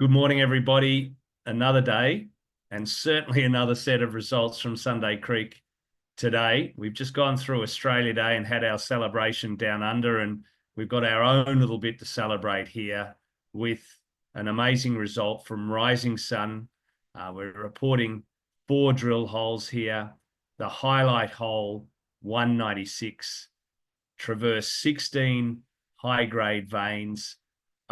Good morning, everybody. Another day and certainly another set of results from Sunday Creek today. We've just gone through Australia Day and had our celebration down under, and we've got our own little bit to celebrate here with an amazing result from Rising Sun. We're reporting 4 drill holes here. The highlight hole, 196, traversed 16 high-grade veins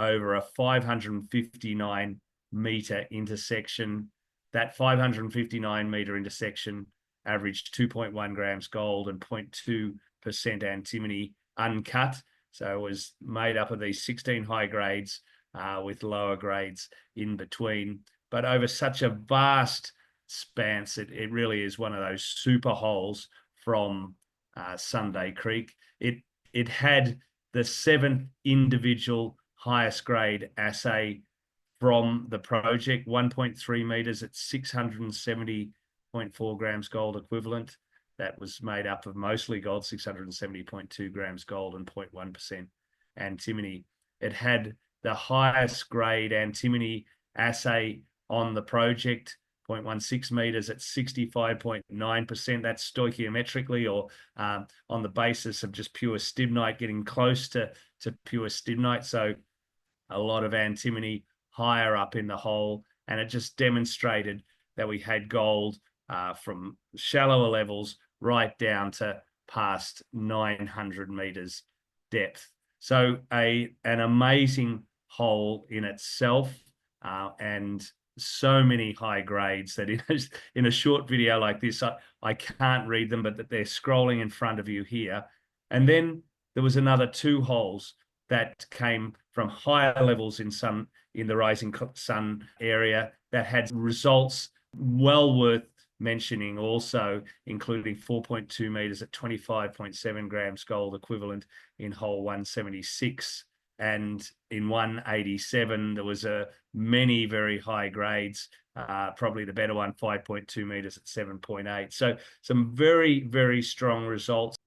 over a 559 meter intersection. That 559 meter intersection averaged 2.1 grams gold and 0.2% antimony uncut. So it was made up of these 16 high grades with lower grades in between. But over such a vast span, it really is one of those super holes from Sunday Creek. It had the 7th individual highest grade assay from the project, 1.3 meters at 670.4 grams gold equivalent. That was made up of mostly gold, 670.2 grams gold and 0.1% antimony. It had the highest grade antimony assay on the project, 0.16 meters at 65.9%. That's stoichiometrically or on the basis of just pure stibnite, getting close to pure stibnite. So a lot of antimony higher up in the hole, and it just demonstrated that we had gold from shallower levels right down to past 900 meters depth. So an amazing hole in itself, and so many high grades that in a short video like this, I can't read them, but that they're scrolling in front of you here. And then there was another 2 holes that came from higher levels in the Rising Sun area that had results well worth mentioning also, including 4.2 meters at 25.7 grams gold equivalent in hole 176. And in 187, there was many very high grades, probably the better one, 5.2 meters at 7.8. So some very, very strong results.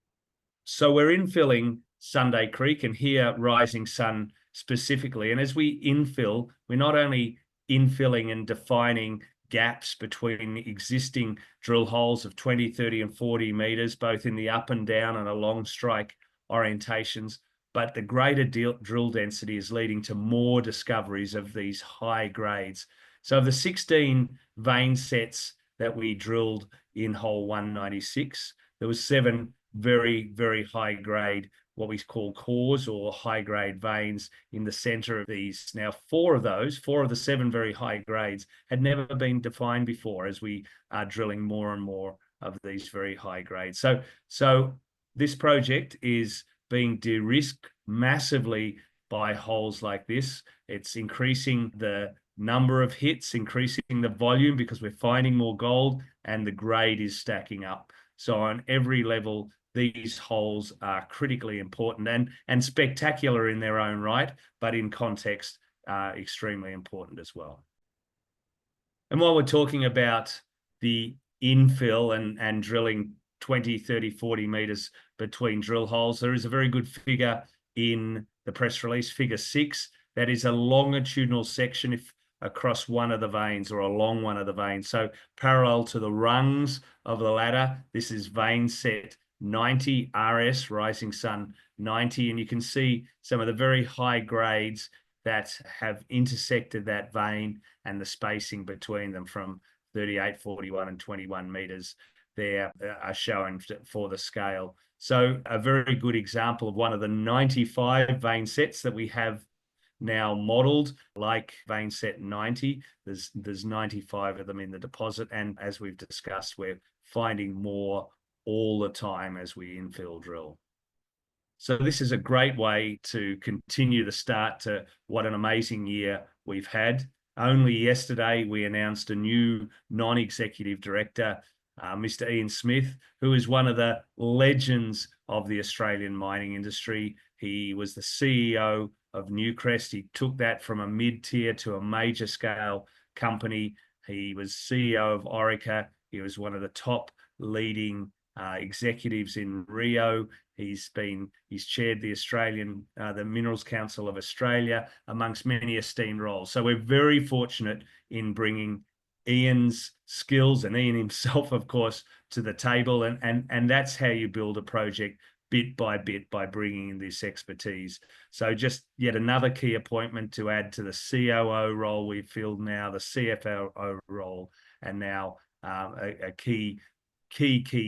So we're infilling Sunday Creek and here Rising Sun specifically. And as we infill, we're not only infilling and defining gaps between existing drill holes of 20, 30, and 40 meters, both in the up and down and along strike orientations, but the greater drill density is leading to more discoveries of these high grades. So of the 16 vein sets that we drilled in hole 196, there was 7 very, very high grade, what we call cores or high grade veins in the center of these. Now, 4 of the 7 very high grades had never been defined before, as we are drilling more and more of these very high grades. So this project is being de-risked massively by holes like this. It's increasing the number of hits, increasing the volume because we're finding more gold, and the grade is stacking up. So on every level, these holes are critically important and spectacular in their own right, but in context, extremely important as well. And while we're talking about the infill and drilling 20, 30, 40 meters between drill holes, there is a very good figure in the press release, figure 6. That is a longitudinal section across one of the veins or along one of the veins. So parallel to the rungs of the ladder, this is vein set 90 RS, Rising Sun 90, and you can see some of the very high grades that have intersected that vein and the spacing between them from 38, 41, and 21 meters there are shown for the scale. So a very good example of one of the 95 vein sets that we have now modeled, like vein set 90. There's 95 of them in the deposit, and as we've discussed, we're finding more all the time as we infill drill. So this is a great way to continue the start to what an amazing year we've had. Only yesterday, we announced a new non-executive director, Mr. Ian Smith, who is one of the legends of the Australian mining industry. He was the CEO of Newcrest. He took that from a mid-tier to a major scale company. He was CEO of AuEq. He was one of the top leading executives in Rio. He's chaired the the Minerals Council of Australia, amongst many esteemed roles. So we're very fortunate in bringing Ian's skills, and Ian himself, of course, to the table. And that's how you build a project, bit by bit, by bringing in this expertise. So just yet another key appointment to add to the COO role we filled now, the CFO role, and now a key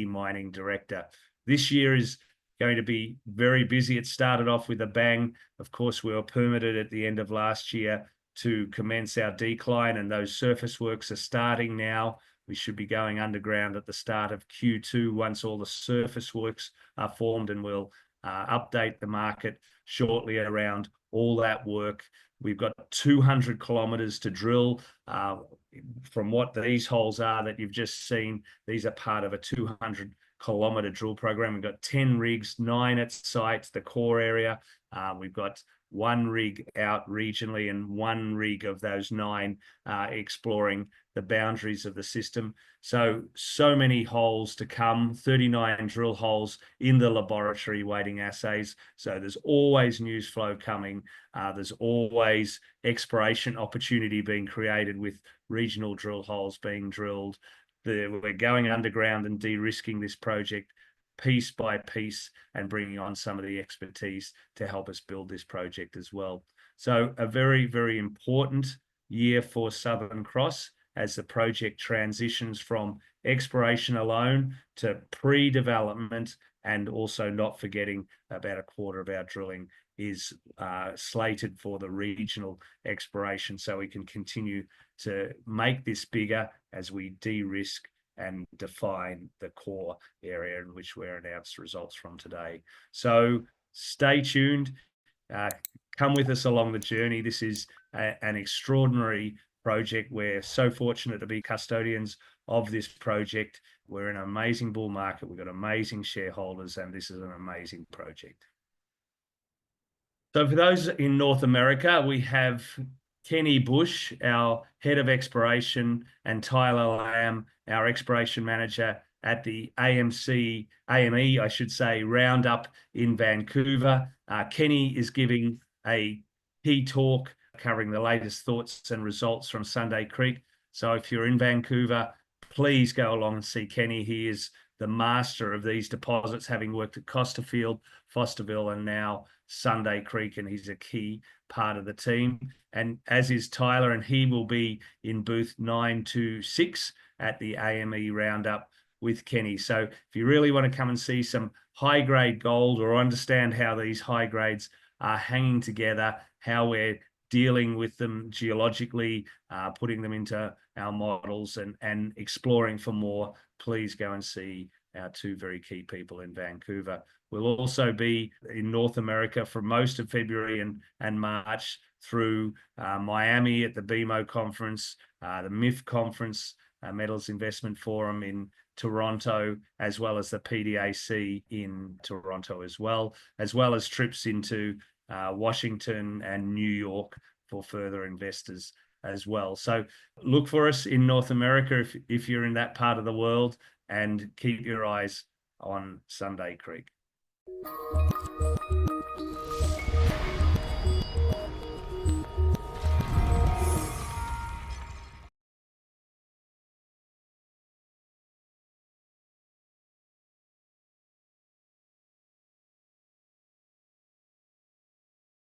mining director. This year is going to be very busy. It started off with a bang. Of course, we were permitted at the end of last year to commence our decline, and those surface works are starting now. We should be going underground at the start of Q2 once all the surface works are formed, and we'll update the market shortly around all that work. We've got 200 kilometers to drill. From what these holes are that you've just seen, these are part of a 200-kilometer drill program. We've got 10 rigs, 9 at site, the core area. We've got 1 rig out regionally and 1 rig of those 9 exploring the boundaries of the system. So many holes to come, 39 drill holes in the laboratory waiting assays. So there's always news flow coming. There's always exploration opportunity being created with regional drill holes being drilled. We're going underground and de-risking this project piece by piece and bringing on some of the expertise to help us build this project as well. So a very, very important year for Southern Cross as the project transitions from exploration alone to pre-development, and also not forgetting about a quarter of our drilling is slated for the regional exploration, so we can continue to make this bigger as we de-risk and define the core area in which we're announced results from today. So stay tuned. Come with us along the journey. This is an extraordinary project. We're so fortunate to be custodians of this project. We're in an amazing bull market. We've got amazing shareholders, and this is an amazing project. So for those in North America, we have Kenny Bush, our head of exploration, and Tyler Lamb, our exploration manager at the AME, I should say, roundup in Vancouver. Kenny is giving a key talk covering the latest thoughts and results from Sunday Creek. So if you're in Vancouver, please go along and see Kenny. He is the master of these deposits, having worked at Costerfield, Fosterville, and now Sunday Creek, and he's a key part of the team. And as is Tyler, and he will be in booth 926 at the AME roundup with Kenny. So if you really want to come and see some high-grade gold, or understand how these high grades are hanging together, how we're dealing with them geologically, putting them into our models, and exploring for more, please go and see our 2 very key people in Vancouver. We'll also be in North America for most of February and March through Miami at the BMO conference, the MIF conference, Metals Investment Forum in Toronto, as well as the PDAC in Toronto as well as trips into Washington and New York for further investors as well. So look for us in North America if you're in that part of the world, and keep your eyes on Sunday Creek.